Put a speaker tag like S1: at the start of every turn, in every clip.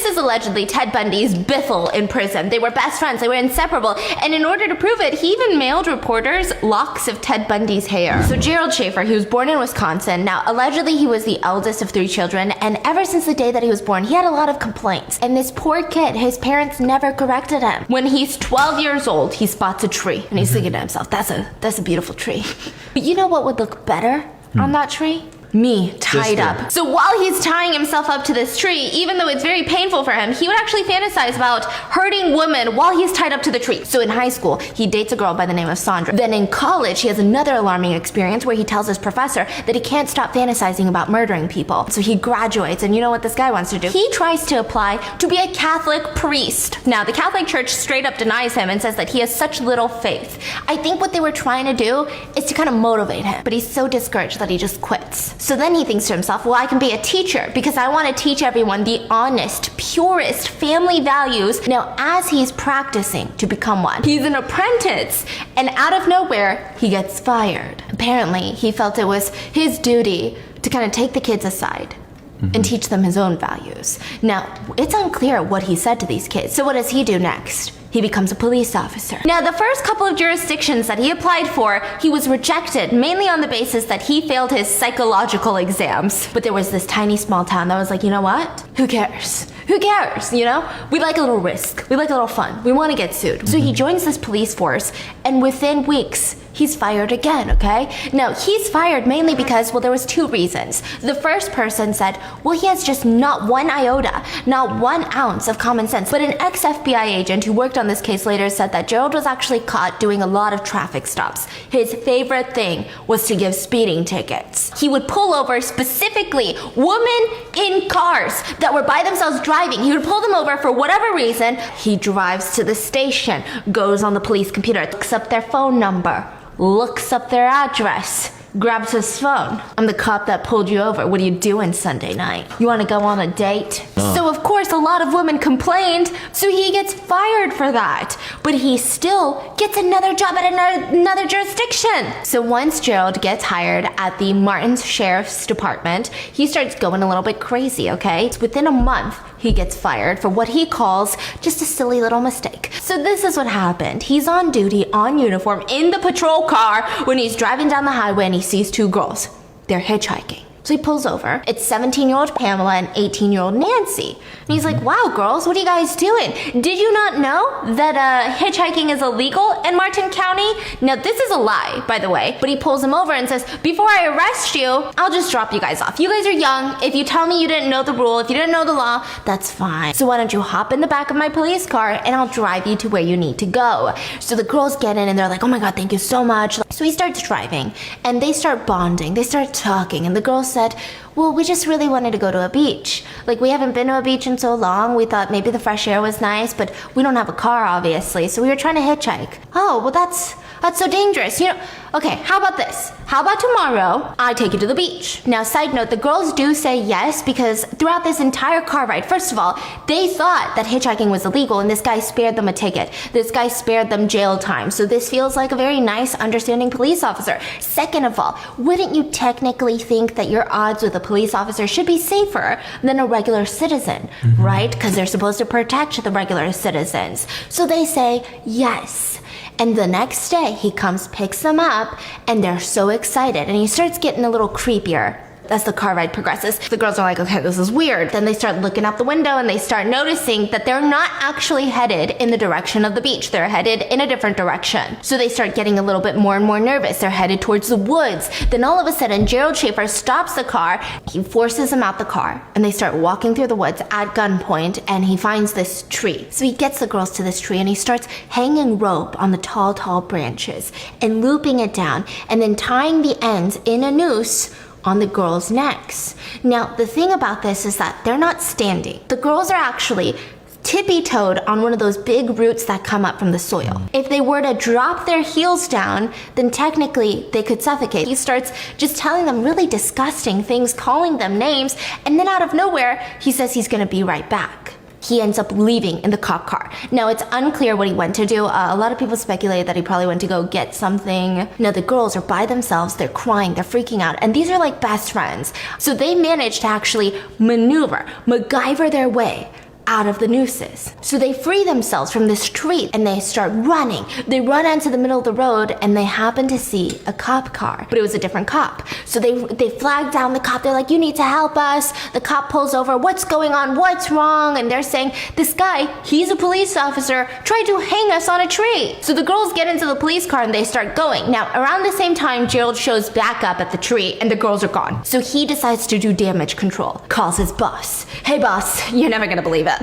S1: is allegedly Ted Bundy's biffle in prison. They were best friends, they were inseparable, and in order to prove it, he even mailed reporters locks of Ted Bundy's hair. So Gerald Schaefer, he was born in Wisconsin. Now, allegedly he was the eldest of 3 children, and ever since the day that he was born, he had a lot of complaints. And this poor kid, his parents never corrected him. When he's 12 years old, he spots a tree, and he's thinking to himself, that's a beautiful tree. But you know what would look better on that tree? Me, tied up. So while he's tying himself up to this tree, even though it's very painful for him, he would actually fantasize about hurting women while he's tied up to the tree. So in high school, he dates a girl by the name of Sandra. Then in college, he has another alarming experience where he tells his professor that he can't stop fantasizing about murdering people. So he graduates, and you know what this guy wants to do? He tries to apply to be a Catholic priest. Now, the Catholic Church straight up denies him and says that he has such little faith. I think what they were trying to do is to kind of motivate him, but he's so discouraged that he just quits. So then he thinks to himself, well, I can be a teacher because I want to teach everyone the honest, purest family values. Now, as he's practicing to become one, he's an apprentice, and out of nowhere, he gets fired. Apparently, he felt it was his duty to kind of take the kids aside and teach them his own values. Now, it's unclear what he said to these kids. So what does he do next? He becomes a police officer. Now, the first couple of jurisdictions that he applied for, he was rejected, mainly on the basis that he failed his psychological exams. But there was this tiny small town that was like, you know what? Who cares? Who cares, you know? We like a little risk. We like a little fun. We want to get sued. So he joins this police force, and within weeks, he's fired again, okay? Now, he's fired mainly because, well, there was 2 reasons. The first person said, well, he has just not 1 iota, not 1 ounce of common sense. But an ex-FBI agent who worked on this case later said that Gerald was actually caught doing a lot of traffic stops. His favorite thing was to give speeding tickets. He would pull over specifically women in cars that were by themselves driving. He would pull them over for whatever reason. He drives to the station, goes on the police computer, looks up their phone number, looks up their address, grabs his phone. I'm the cop that pulled you over. What are you doing Sunday night? You want to go on a date? So of course a lot of women complained, so he gets fired for that. But he still gets another job at another jurisdiction. So once Gerald gets hired at the Martin's Sheriff's Department, he starts going a little bit crazy, okay? Within a month, he gets fired for what he calls just a silly little mistake. So this is what happened. He's on duty, on uniform, in the patrol car when he's driving down the highway and he sees 2 girls. They're hitchhiking. So he pulls over. It's 17-year-old Pamela and 18-year-old Nancy. And he's like, wow, girls, what are you guys doing? Did you not know that hitchhiking is illegal in Martin County? Now, this is a lie, by the way. But he pulls them over and says, before I arrest you, I'll just drop you guys off. You guys are young. If you tell me you didn't know the rule, if you didn't know the law, that's fine. So why don't you hop in the back of my police car and I'll drive you to where you need to go. So the girls get in and they're like, oh my God, thank you so much. So he starts driving and they start bonding. They start talking and the girls said, well, we just really wanted to go to a beach. Like, we haven't been to a beach in so long. We thought maybe the fresh air was nice, but we don't have a car, obviously. So we were trying to hitchhike. Oh, well, that's so dangerous. You know, okay, how about this? How about tomorrow I take you to the beach? Now, side note, the girls do say yes because throughout this entire car ride, first of all, they thought that hitchhiking was illegal and this guy spared them a ticket. This guy spared them jail time. So this feels like a very nice, understanding police officer. Second of all, wouldn't you technically think that your odds with a police officer should be safer than a regular citizen, right? Because they're supposed to protect the regular citizens. So they say yes. And the next day, he comes, picks them up, and they're so excited. And he starts getting a little creepier as the car ride progresses. The girls are like, okay, this is weird. Then they start looking out the window and they start noticing that they're not actually headed in the direction of the beach. They're headed in a different direction. So they start getting a little bit more and more nervous. They're headed towards the woods. Then all of a sudden, Gerald Schaefer stops the car. He forces them out the car and they start walking through the woods at gunpoint and he finds this tree. So he gets the girls to this tree and he starts hanging rope on the tall, tall branches and looping it down and then tying the ends in a noose on the girls' necks. Now, the thing about this is that they're not standing. The girls are actually tippy-toed on one of those big roots that come up from the soil. If they were to drop their heels down, then technically they could suffocate. He starts just telling them really disgusting things, calling them names, and then out of nowhere, he says he's gonna be right back. He ends up leaving in the cop car. Now, it's unclear what he went to do. A lot of people speculated that he probably went to go get something. No, the girls are by themselves. They're crying. They're freaking out. And these are like best friends. So they managed to actually maneuver, MacGyver their way out of the nooses. So they free themselves from this tree and they start running. They run onto the middle of the road and they happen to see a cop car, but it was a different cop. So they flag down the cop. They're like, you need to help us. The cop pulls over. What's going on? What's wrong? And they're saying, this guy, he's a police officer, tried to hang us on a tree. So the girls get into the police car and they start going. Now, around the same time, Gerald shows back up at the tree and the girls are gone. So he decides to do damage control. Calls his boss. Hey boss, you're never gonna believe it.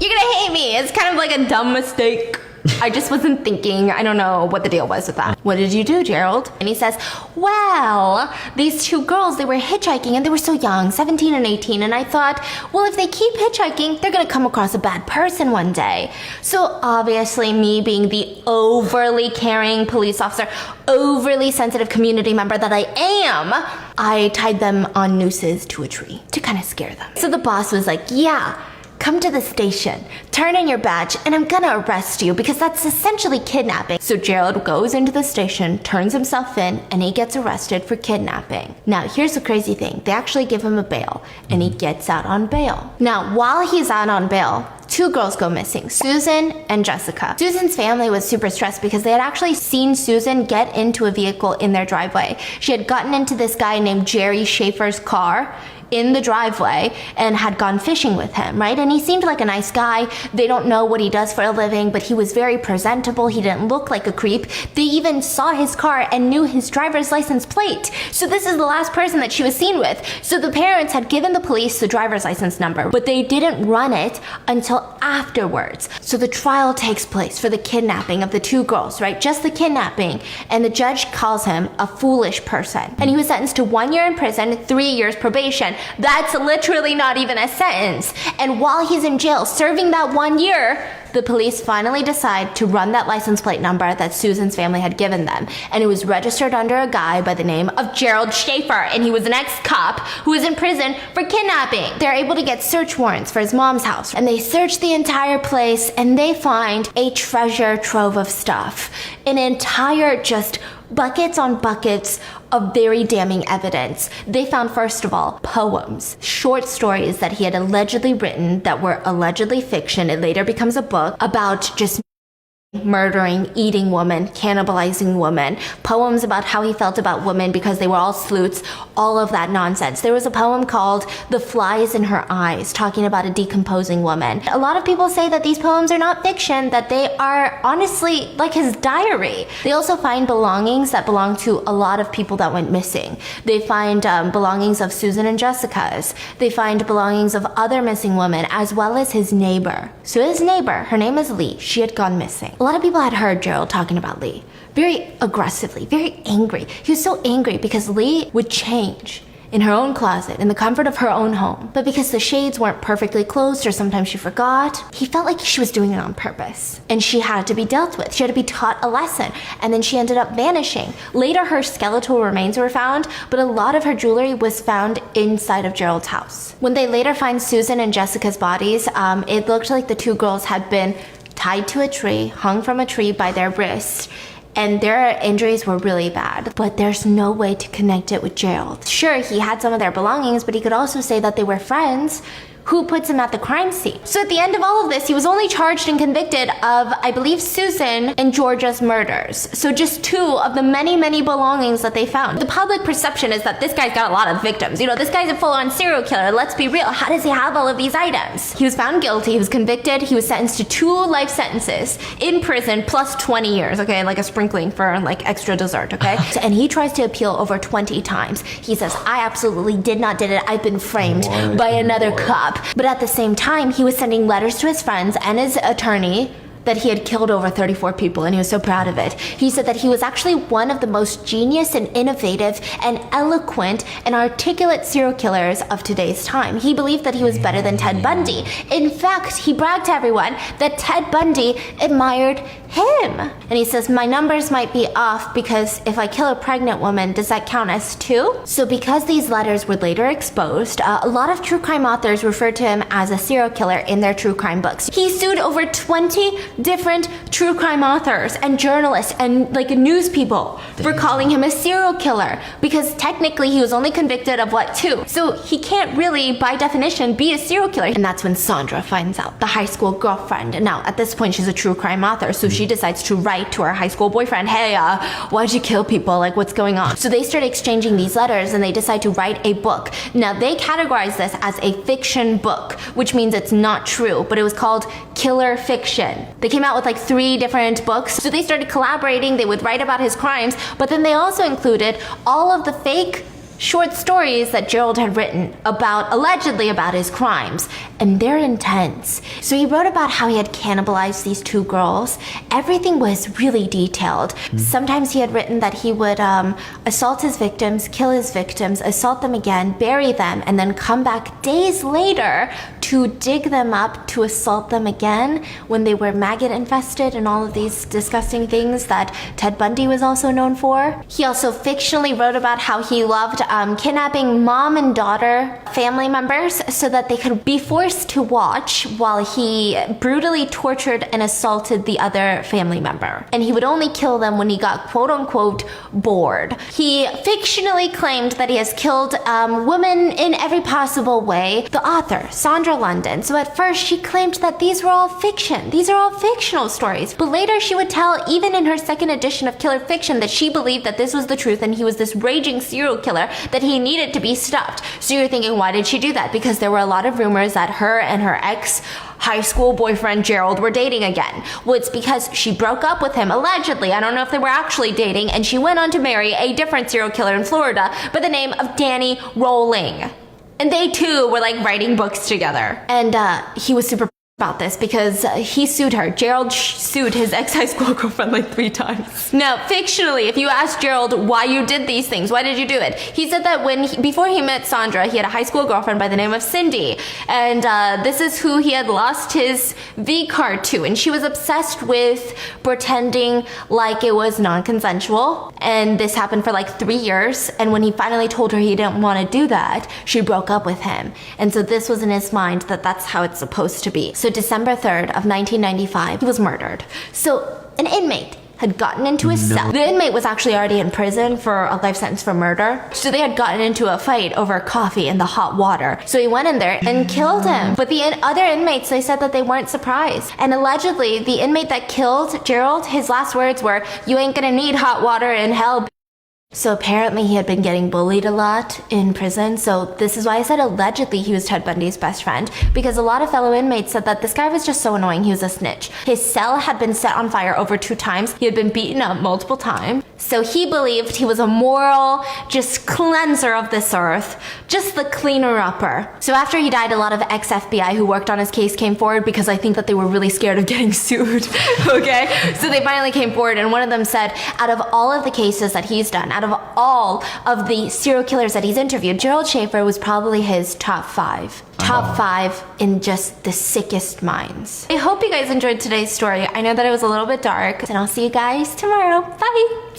S1: You're gonna hate me. It's kind of like a dumb mistake. I just wasn't thinking. I don't know what the deal was with that. What did you do, Gerald? And he says, well, these two girls, they were hitchhiking and they were so young, 17 and 18. And I thought, well, if they keep hitchhiking, they're gonna come across a bad person one day. So obviously me being the overly caring police officer, overly sensitive community member that I am, I tied them on nooses to a tree to kind of scare them. So the boss was like, yeah, come to the station, turn in your badge, and I'm gonna arrest you because that's essentially kidnapping. So Gerald goes into the station, turns himself in, and he gets arrested for kidnapping. Now, here's the crazy thing. They actually give him a bail, and he gets out on bail. Now, while he's out on bail, two girls go missing, Susan and Jessica. Susan's family was super stressed because they had actually seen Susan get into a vehicle in their driveway. She had gotten into this guy named Jerry Schaefer's car in the driveway and had gone fishing with him, right? And he seemed like a nice guy. They don't know what he does for a living, but he was very presentable. He didn't look like a creep. They even saw his car and knew his driver's license plate. So this is the last person that she was seen with. So the parents had given the police the driver's license number, but they didn't run it until afterwards. So the trial takes place for the kidnapping of the two girls, right? Just the kidnapping. And the judge calls him a foolish person. And he was sentenced to 1 year in prison, 3 years probation. That's literally not even a sentence. And while he's in jail serving that 1 year, the police finally decide to run that license plate number that Susan's family had given them. And it was registered under a guy by the name of Gerald Schaefer. And he was an ex-cop who was in prison for kidnapping. They're able to get search warrants for his mom's house. And they search the entire place and they find a treasure trove of stuff. An entire just buckets on buckets of very damning evidence. They found, first of all, poems, short stories that he had allegedly written that were allegedly fiction. It later becomes a book about just murdering, eating women, cannibalizing women, poems about how he felt about women because they were all sleuths, all of that nonsense. There was a poem called The Flies in Her Eyes, talking about a decomposing woman. A lot of people say that these poems are not fiction, that they are honestly like his diary. They also find belongings that belong to a lot of people that went missing. They find belongings of Susan and Jessica's. They find belongings of other missing women, as well as his neighbor. So his neighbor, her name is Lee, she had gone missing. A lot of people had heard Gerald talking about Lee very aggressively, very angry. He was so angry because Lee would change in her own closet, in the comfort of her own home. But because the shades weren't perfectly closed or sometimes she forgot, he felt like she was doing it on purpose. And she had to be dealt with. She had to be taught a lesson. And then she ended up vanishing. Later, her skeletal remains were found, but a lot of her jewelry was found inside of Gerald's house. When they later find Susan and Jessica's bodies, it looked like the two girls had been tied to a tree, hung from a tree by their wrist, and their injuries were really bad. But there's no way to connect it with Gerald. Sure, he had some of their belongings, but he could also say that they were friends. Who puts him at the crime scene? So at the end of all of this, he was only charged and convicted of, I believe, Susan and Georgia's murders. So just 2 of the many, many belongings that they found. The public perception is that this guy's got a lot of victims. You know, this guy's a full-on serial killer. Let's be real. How does he have all of these items? He was found guilty. He was convicted. He was sentenced to 2 life sentences in prison plus 20 years, okay? Like a sprinkling for like extra dessert, okay? And he tries to appeal over 20 times. He says, I absolutely did not did it. I've been framed by another cop. But at the same time, he was sending letters to his friends and his attorney that he had killed over 34 people, and he was so proud of it. He said that he was actually one of the most genius and innovative and eloquent and articulate serial killers of today's time. He believed that he was better than Ted Bundy. In fact, he bragged to everyone that Ted Bundy admired him. And he says, my numbers might be off because if I kill a pregnant woman, does that count as 2? So because these letters were later exposed, a lot of true crime authors referred to him as a serial killer in their true crime books. He sued over 20 different true crime authors and journalists and like news people for calling him a serial killer, because technically he was only convicted of what, 2. So he can't really, by definition, be a serial killer. And that's when Sandra finds out, the high school girlfriend. And now at this point she's a true crime author, so she decides to write to her high school boyfriend, hey, why'd you kill people? Like, what's going on? So they start exchanging these letters and they decide to write a book. Now they categorize this as a fiction book, which means it's not true, but it was called Killer Fiction. They came out with like 3 different books. So they started collaborating, they would write about his crimes, but then they also included all of the fake short stories that Gerald had written about, allegedly about his crimes, and they're intense. So he wrote about how he had cannibalized these 2 girls. Everything was really detailed. Sometimes he had written that he would assault his victims, kill his victims, assault them again, bury them, and then come back days later to dig them up to assault them again when they were maggot infested and all of these disgusting things that Ted Bundy was also known for. He also fictionally wrote about how he loved kidnapping mom and daughter family members so that they could be forced to watch while he brutally tortured and assaulted the other family member. And he would only kill them when he got quote unquote bored. He fictionally claimed that he has killed women in every possible way. The author, Sandra London. So at first she claimed that these were all fiction. These are all fictional stories. But later she would tell, even in her second edition of Killer Fiction, that she believed that this was the truth and he was this raging serial killer that he needed to be stopped. So you're thinking, why did she do that? Because there were a lot of rumors that her and her ex high school boyfriend Gerald were dating again. Well, it's because she broke up with him, allegedly. I don't know if they were actually dating, and she went on to marry a different serial killer in Florida by the name of Danny Rolling. And they too were like writing books together. And he was super about this because he sued her. Gerald sued his ex-high school girlfriend like 3 times. Now, fictionally, if you ask Gerald why you did these things, why did you do it? He said that before he met Sandra, he had a high school girlfriend by the name of Cindy. And this is who he had lost his V card to. And she was obsessed with pretending like it was non-consensual. And this happened for like 3 years. And when he finally told her he didn't want to do that, she broke up with him. And so this was in his mind that that's how it's supposed to be. So December 3rd of 1995, he was murdered. So an inmate had gotten into his cell. The inmate was actually already in prison for a life sentence for murder. So they had gotten into a fight over coffee and the hot water. So he went in there and killed him. But the other inmates, they said that they weren't surprised. And allegedly, the inmate that killed Gerald, his last words were, "You ain't gonna need hot water in hell." So apparently he had been getting bullied a lot in prison. So this is why I said allegedly he was Ted Bundy's best friend, because a lot of fellow inmates said that this guy was just so annoying. He was a snitch. His cell had been set on fire over 2 times. He had been beaten up multiple times. So he believed he was a moral, just cleanser of this earth, just the cleaner upper. So after he died, a lot of ex-FBI who worked on his case came forward because I think that they were really scared of getting sued. Okay? So they finally came forward, and one of them said, out of all of the cases that he's done, out of all of the serial killers that he's interviewed, Gerald Schaefer was probably his top 5. Top 5 in just the sickest minds. I hope you guys enjoyed today's story. I know that it was a little bit dark, and I'll see you guys tomorrow. Bye!